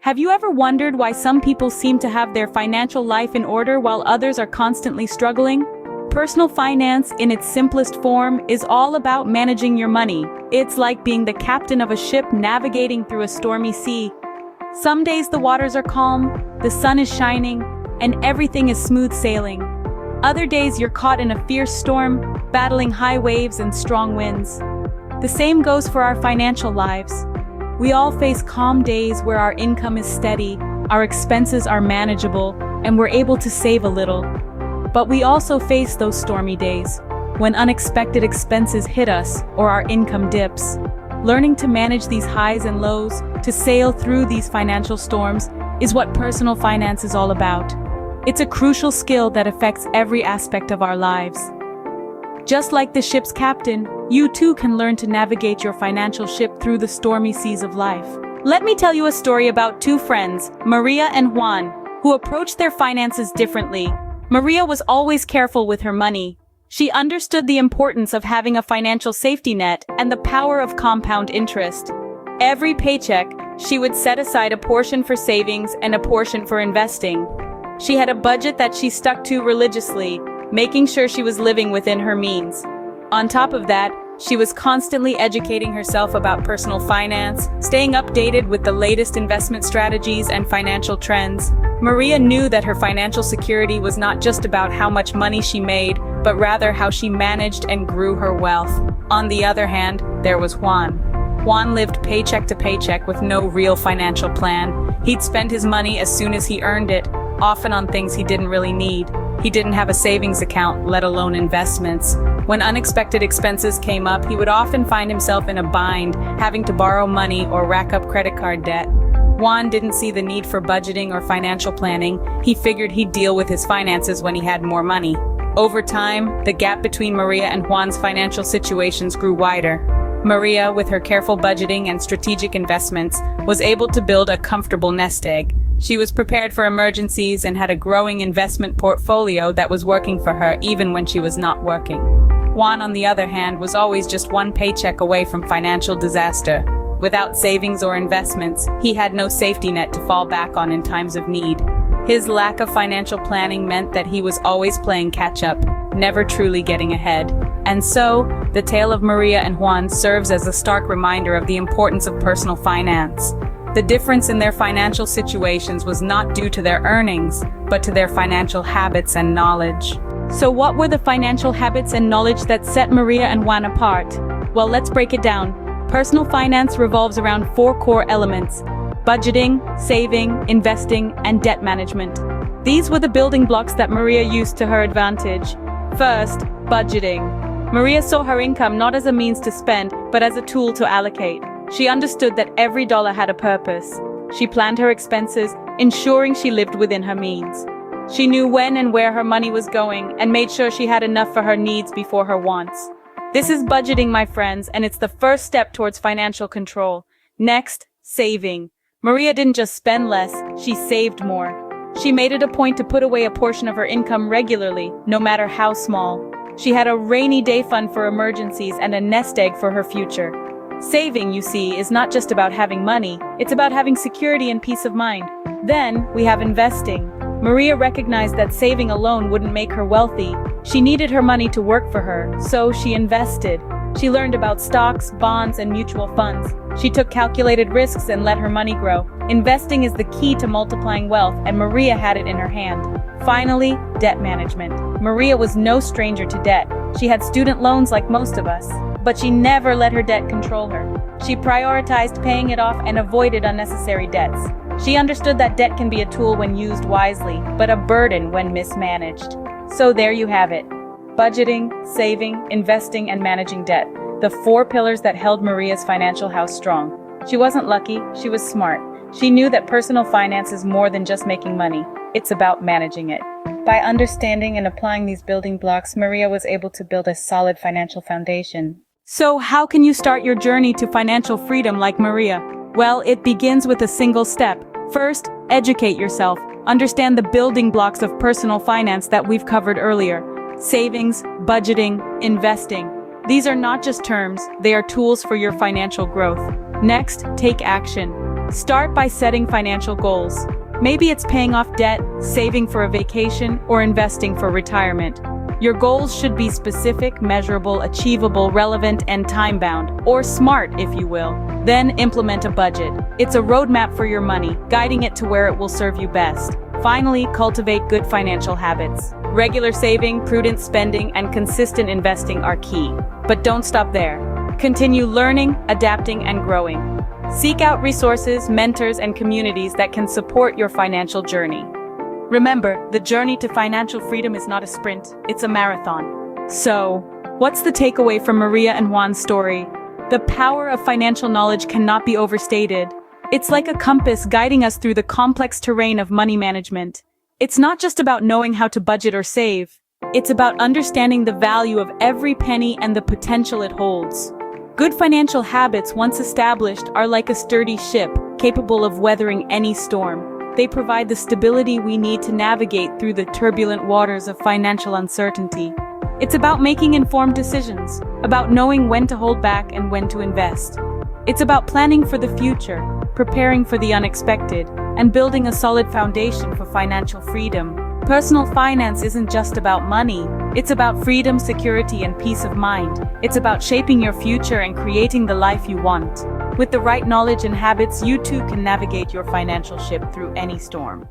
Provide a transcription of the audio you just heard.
Have you ever wondered why some people seem to have their financial life in order while others are constantly struggling? Personal finance, in its simplest form, is all about managing your money. It's like being the captain of a ship navigating through a stormy sea. Some days the waters are calm, the sun is shining, and everything is smooth sailing. Other days you're caught in a fierce storm, battling high waves and strong winds. The same goes for our financial lives. We all face calm days where our income is steady, our expenses are manageable, and we're able to save a little. But we also face those stormy days, when unexpected expenses hit us or our income dips. Learning to manage these highs and lows, to sail through these financial storms, is what personal finance is all about. It's a crucial skill that affects every aspect of our lives. Just like the ship's captain, you too can learn to navigate your financial ship through the stormy seas of life. Let me tell you a story about two friends, Maria and Juan, who approached their finances differently. Maria was always careful with her money. She understood the importance of having a financial safety net and the power of compound interest. Every paycheck, she would set aside a portion for savings and a portion for investing. She had a budget that she stuck to religiously, making sure she was living within her means. On top of that, she was constantly educating herself about personal finance, staying updated with the latest investment strategies and financial trends. Maria knew that her financial security was not just about how much money she made, but rather how she managed and grew her wealth. On the other hand, there was Juan. Juan lived paycheck to paycheck with no real financial plan. He'd spend his money as soon as he earned it, often on things he didn't really need. He didn't have a savings account, let alone investments. When unexpected expenses came up, he would often find himself in a bind, having to borrow money or rack up credit card debt. Juan didn't see the need for budgeting or financial planning. He figured he'd deal with his finances when he had more money. Over time, the gap between Maria and Juan's financial situations grew wider. Maria, with her careful budgeting and strategic investments, was able to build a comfortable nest egg. She was prepared for emergencies and had a growing investment portfolio that was working for her even when she was not working. Juan, on the other hand, was always just one paycheck away from financial disaster. Without savings or investments, he had no safety net to fall back on in times of need. His lack of financial planning meant that he was always playing catch-up, never truly getting ahead. And so, the tale of Maria and Juan serves as a stark reminder of the importance of personal finance. The difference in their financial situations was not due to their earnings, but to their financial habits and knowledge. So what were the financial habits and knowledge that set Maria and Juan apart? Well, let's break it down. Personal finance revolves around 4 core elements: budgeting, saving, investing, and debt management. These were the building blocks that Maria used to her advantage. First, budgeting. Maria saw her income not as a means to spend, but as a tool to allocate. She understood that every dollar had a purpose. She planned her expenses, ensuring she lived within her means. She knew when and where her money was going and made sure she had enough for her needs before her wants. This is budgeting, my friends, and it's the first step towards financial control. Next, saving. Maria didn't just spend less, she saved more. She made it a point to put away a portion of her income regularly, no matter how small. She had a rainy day fund for emergencies and a nest egg for her future. Saving, you see, is not just about having money, it's about having security and peace of mind. Then, we have investing. Maria recognized that saving alone wouldn't make her wealthy. She needed her money to work for her, so she invested. She learned about stocks, bonds, and mutual funds. She took calculated risks and let her money grow. Investing is the key to multiplying wealth, and Maria had it in her hand. Finally, debt management. Maria was no stranger to debt. She had student loans like most of us, but she never let her debt control her. She prioritized paying it off and avoided unnecessary debts. She understood that debt can be a tool when used wisely, but a burden when mismanaged. So there you have it. Budgeting, saving, investing, and managing debt. The 4 pillars that held Maria's financial house strong. She wasn't lucky, she was smart. She knew that personal finance is more than just making money. It's about managing it. By understanding and applying these building blocks, Maria was able to build a solid financial foundation. So how can you start your journey to financial freedom like Maria? Well, it begins with a single step. First, educate yourself. Understand the building blocks of personal finance that we've covered earlier. Savings, budgeting, investing. These are not just terms, they are tools for your financial growth. Next, take action. Start by setting financial goals. Maybe it's paying off debt, saving for a vacation, or investing for retirement. Your goals should be specific, measurable, achievable, relevant, and time-bound, or SMART, if you will. Then implement a budget. It's a roadmap for your money, guiding it to where it will serve you best. Finally, cultivate good financial habits. Regular saving, prudent spending, and consistent investing are key. But don't stop there. Continue learning, adapting, and growing. Seek out resources, mentors, and communities that can support your financial journey. Remember, the journey to financial freedom is not a sprint, it's a marathon. So, what's the takeaway from Maria and Juan's story? The power of financial knowledge cannot be overstated. It's like a compass guiding us through the complex terrain of money management. It's not just about knowing how to budget or save. It's about understanding the value of every penny and the potential it holds. Good financial habits, once established, are like a sturdy ship, capable of weathering any storm. They provide the stability we need to navigate through the turbulent waters of financial uncertainty. It's about making informed decisions, about knowing when to hold back and when to invest. It's about planning for the future, preparing for the unexpected, and building a solid foundation for financial freedom. Personal finance isn't just about money. It's about freedom, security, and peace of mind. It's about shaping your future and creating the life you want. With the right knowledge and habits, you too can navigate your financial ship through any storm.